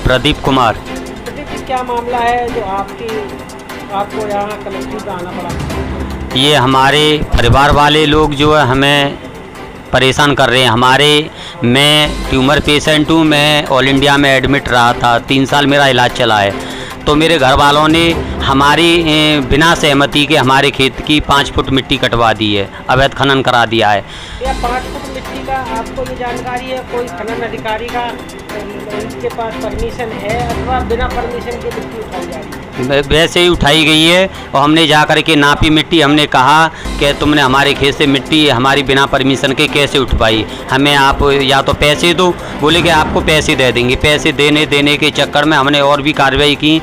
प्रदीप कुमार। प्रदीप जी, क्या मामला है जो आपको यहाँ कलेक्ट्रेट में आना पड़ा? ये हमारे परिवार वाले लोग जो है हमें परेशान कर रहे हैं। मैं ट्यूमर पेशेंट हूँ। मैं ऑल इंडिया में एडमिट रहा था, 3 साल मेरा इलाज चला है। तो मेरे घर वालों ने हमारी बिना सहमति के हमारे खेत की 5 फुट मिट्टी कटवा दी है, अवैध खनन करा दिया है। या 5 फुट मिट्टी का आपको ये जानकारी है? कोई खनन अधिकारी का इनके पास परमिशन है अथवा बिना परमिशन के मिट्टी उठाई जा रही है? वैसे ही उठाई गई है और हमने जा कर के नापी मिट्टी। हमने कहा कि तुमने हमारे खेत से मिट्टी हमारी बिना परमिशन के कैसे उठवाई, हमें आप या तो पैसे दो। बोले कि आपको पैसे दे देंगे। पैसे देने के चक्कर में हमने और भी कार्रवाई की,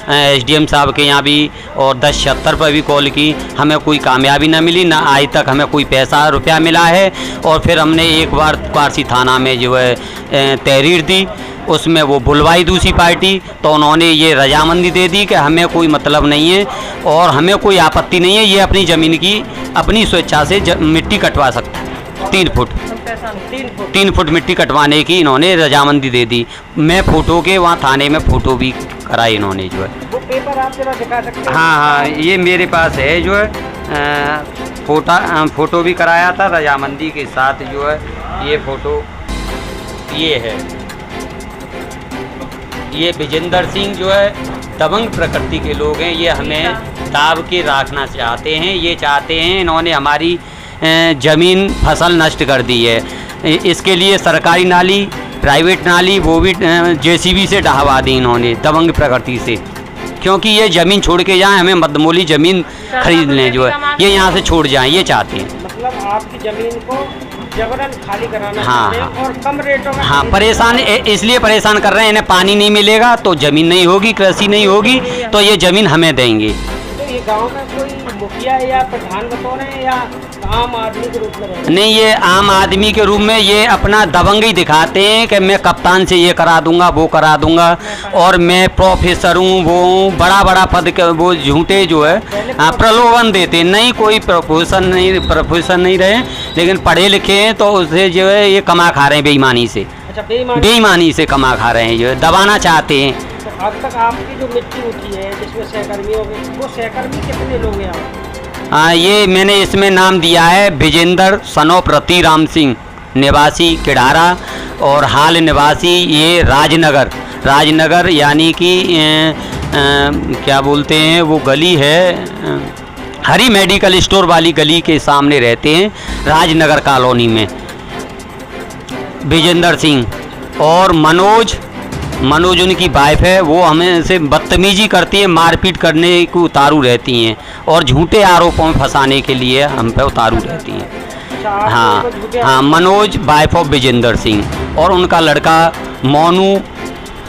एसडीएम साहब के यहाँ भी, और 1076 पर भी कॉल की। हमें कोई कामयाबी न मिली, ना आज तक हमें कोई पैसा रुपया मिला है। और फिर हमने एक बार काशी थाना में जो है तहरीर दी, उसमें वो बुलवाई दूसरी पार्टी, तो उन्होंने ये रजामंदी दे दी कि हमें कोई मतलब नहीं है और हमें कोई आपत्ति नहीं है, ये अपनी ज़मीन की अपनी स्वेच्छा से मिट्टी कटवा सकता है। 3 फुट मिट्टी कटवाने की इन्होंने रजामंदी दे दी। मैं फ़ोटो के वहाँ थाने में फ़ोटो भी कराई इन्होंने जो है। वो पेपर आप जरा दिखा सकते हैं? हाँ, ये मेरे पास है जो है फ़ोटो भी कराया था रजामंदी के साथ जो है। ये फ़ोटो ये है। ये विजेंद्र सिंह जो है दबंग प्रकृति के लोग हैं। ये हमें दाब के रखना चाहते हैं। ये चाहते हैं, इन्होंने हमारी ज़मीन फसल नष्ट कर दी है। इसके लिए सरकारी नाली, प्राइवेट नाली, वो भी जेसीबी से ढहवा दी इन्होंने दबंग प्रकृति से। क्योंकि ये ज़मीन छोड़ के जाएं, हमें मदमूली ज़मीन खरीद लें जो है, ये यहाँ से छोड़ जाएं, ये चाहते हैं। मतलब आपकी ज़मीन को जबरन खाली कराना हाँ, चाहते हैं और कम रेटों में। हाँ, परेशान इसलिए परेशान कर रहे हैं। इन्हें पानी नहीं मिलेगा तो ज़मीन नहीं होगी, कृषि नहीं होगी, तो ये ज़मीन हमें देंगे। तो ये गांव में कोई मुखिया या प्रधान बतौर हैं या आम आदमी के रूप में रहे? नहीं, ये आम आदमी के रूप में ये अपना दबंग ही दिखाते हैं कि मैं कप्तान से ये करा दूंगा, वो करा दूंगा, और मैं प्रोफेसर हूँ, वो हूँ, बड़ा पद के वो झूठे जो है प्रलोभन देते हैं। नहीं, कोई प्रोफेशन नहीं रहे, लेकिन पढ़े लिखे हैं तो उससे जो है ये कमा खा रहे हैं बेईमानी से। अच्छा, बेईमानी से कमा खा रहे हैं, जो है दबाना चाहते हैं। तो अब तक आपकी जो मिट्टी उठी है जिसमें सहकर्मी हो गए, वो सहकर्मी कितने लोग हैं आप? हाँ, ये मैंने इसमें नाम दिया है विजेंद्र सनोप रतिराम सिंह, निवासी किडारा और हाल निवासी ये राजनगर यानी कि क्या बोलते हैं वो गली है, हरी मेडिकल स्टोर वाली गली के सामने रहते हैं, राजनगर कॉलोनी में। विजेंद्र सिंह और मनोज उनकी वाइफ है, वो हमें से बदतमीजी करती है, मारपीट करने को उतारू रहती हैं और झूठे आरोपों में फंसाने के लिए हम पे उतारू रहती हैं। हाँ, मनोज वाइफ ऑफ विजेंद्र सिंह और उनका लड़का मोनू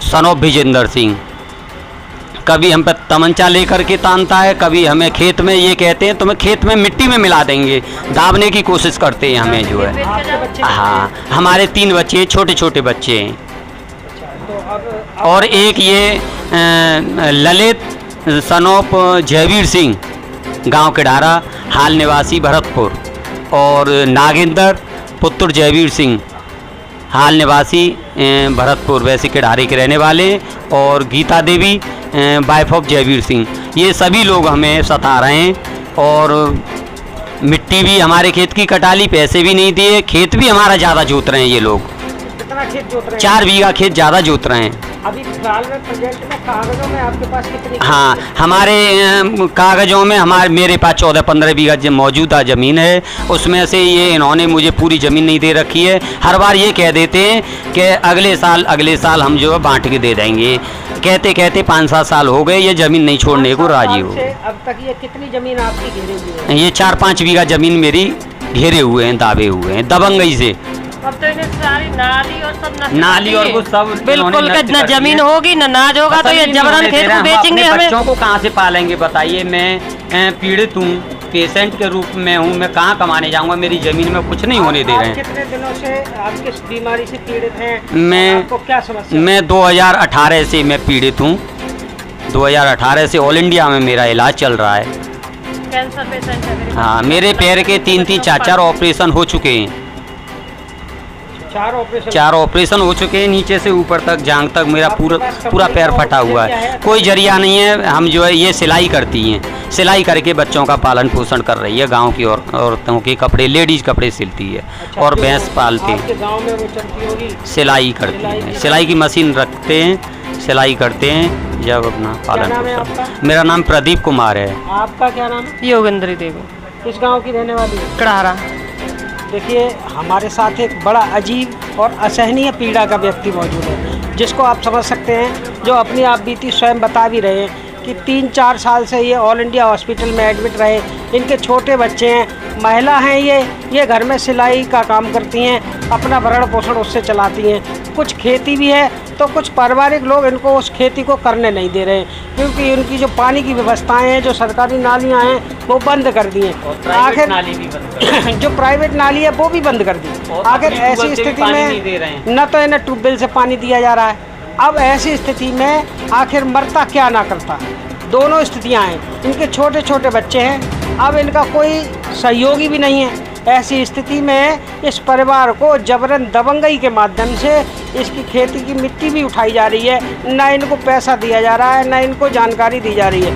सन ऑफ विजेंद्र सिंह। कभी हम पे तमंचा लेकर के तानता है, कभी हमें खेत में ये कहते हैं तुम्हें खेत में मिट्टी में मिला देंगे, दाबने की कोशिश करते हैं हमें जो है। हाँ, हमारे 3 बच्चे, छोटे बच्चे हैं। और एक ये ललित सनोप जयवीर सिंह, गांव किडारा, हाल निवासी भरतपुर, और नागेंद्र पुत्र जयवीर सिंह, हाल निवासी भरतपुर, वैसे किडारे के रहने वाले, और गीता देवी वाइफ ऑफ जयवीर सिंह। ये सभी लोग हमें सता रहे हैं और मिट्टी भी हमारे खेत की कटाली, पैसे भी नहीं दिए, खेत भी हमारा ज़्यादा जोत रहे हैं ये लोग। कितना खेत जोत रहे हैं? 4 बीघा खेत ज़्यादा जोत रहे हैं। अभी फिलहाल में प्रोजेक्ट में कागजों में आपके पास कितनी? हाँ, हमारे कागज़ों में मेरे पास 14-15 बीघा मौजूदा ज़मीन है। उसमें से ये इन्होंने मुझे पूरी ज़मीन नहीं दे रखी है। हर बार ये कह देते हैं कि अगले साल हम जो है बांट के दे देंगे। कहते 5-7 साल हो गए ये ज़मीन नहीं छोड़ने को राजी हो। अब तक ये कितनी ज़मीन आपकी घेरे हुई है? ये 4-5 बीघा ज़मीन मेरी घेरे हुए हैं, दाबे हुए हैं दबंगई से। अब तो इन्हें सारी नाली और वो सब बिल्कुल, न जमीन होगी न नाज होगा, तो ये जबरन खेत को बेचेंगे। हमें बच्चों को कहाँ से पालेंगे बताइए? मैं पीड़ित हूँ, पेशेंट के रूप में हूँ, मैं कहाँ कमाने जाऊँगा? मेरी ज़मीन में कुछ नहीं होने दे रहे हैं। कितने दिनों से आप किस बीमारी से पीड़ित हैं? आपको क्या समस्या? मैं 2018 से मैं पीड़ित हूँ। 2018 से ऑल इंडिया में मेरा इलाज चल रहा है। कैंसर पेशेंट है। हाँ, मेरे पैर के 3-4 ऑपरेशन हो चुके हैं। 4 ऑपरेशन हो चुके हैं, नीचे से ऊपर तक जांघ तक मेरा पूरा पैर फटा हुआ है। कोई जरिया नहीं है। हम जो है ये सिलाई करती हैं, सिलाई करके बच्चों का पालन पोषण कर रही है। गांव की औरतों के कपड़े, लेडीज कपड़े सिलती है और भैंस पालती है। गाँव में वो चलती होगी, सिलाई करती हैं, सिलाई की मशीन रखते हैं, सिलाई करते हैं जब अपना पालन पोषण। मेरा नाम प्रदीप कुमार है। आपका क्या नाम है? योगेंद्री देवी। किस गांव की रहने वाली है? कड़ारा। देखिए, हमारे साथ एक बड़ा अजीब और असहनीय पीड़ा का व्यक्ति मौजूद है, जिसको आप समझ सकते हैं, जो अपनी आप बीती स्वयं बता भी रहे हैं कि 3-4 साल से ये ऑल इंडिया हॉस्पिटल में एडमिट रहे। इनके छोटे बच्चे हैं, महिला हैं, ये घर में सिलाई का काम करती हैं, अपना भरण पोषण उससे चलाती हैं। कुछ खेती भी है तो कुछ पारिवारिक लोग इनको उस खेती को करने नहीं दे रहे हैं, क्योंकि उनकी जो पानी की व्यवस्थाएं हैं, जो सरकारी नालियां हैं, वो बंद कर दी हैं। आखिर जो प्राइवेट नाली है वो भी बंद कर दी। आखिर ऐसी स्थिति में न तो इन्हें ट्यूबवेल से पानी दिया जा रहा है। अब ऐसी स्थिति में आखिर मरता क्या ना करता, दोनों स्थितियां हैं। इनके छोटे छोटे बच्चे हैं, अब इनका कोई सहयोगी भी नहीं है। ऐसी स्थिति में इस परिवार को जबरन दबंगई के माध्यम से इसकी खेती की मिट्टी भी उठाई जा रही है। न इनको पैसा दिया जा रहा है, न इनको जानकारी दी जा रही है।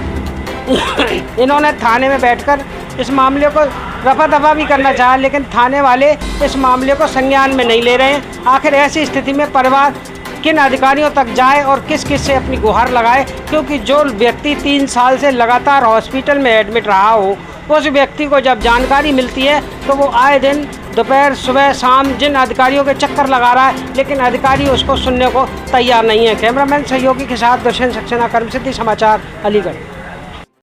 इन्होंने थाने में बैठकर इस मामले को रफा दफा भी करना चाहा, लेकिन थाने वाले इस मामले को संज्ञान में नहीं ले रहे हैं। आखिर ऐसी स्थिति में परिवार किन अधिकारियों तक जाए और किस किस से अपनी गुहार लगाए, क्योंकि जो व्यक्ति 3 साल से लगातार हॉस्पिटल में एडमिट रहा हो, उस व्यक्ति को जब जानकारी मिलती है तो वो आए दिन दोपहर सुबह शाम जिन अधिकारियों के चक्कर लगा रहा है, लेकिन अधिकारी उसको सुनने को तैयार नहीं है। कैमरामैन सहयोगी के साथ दुष्यंत सक्सेना, कर्मसिद्धि समाचार, अलीगढ़।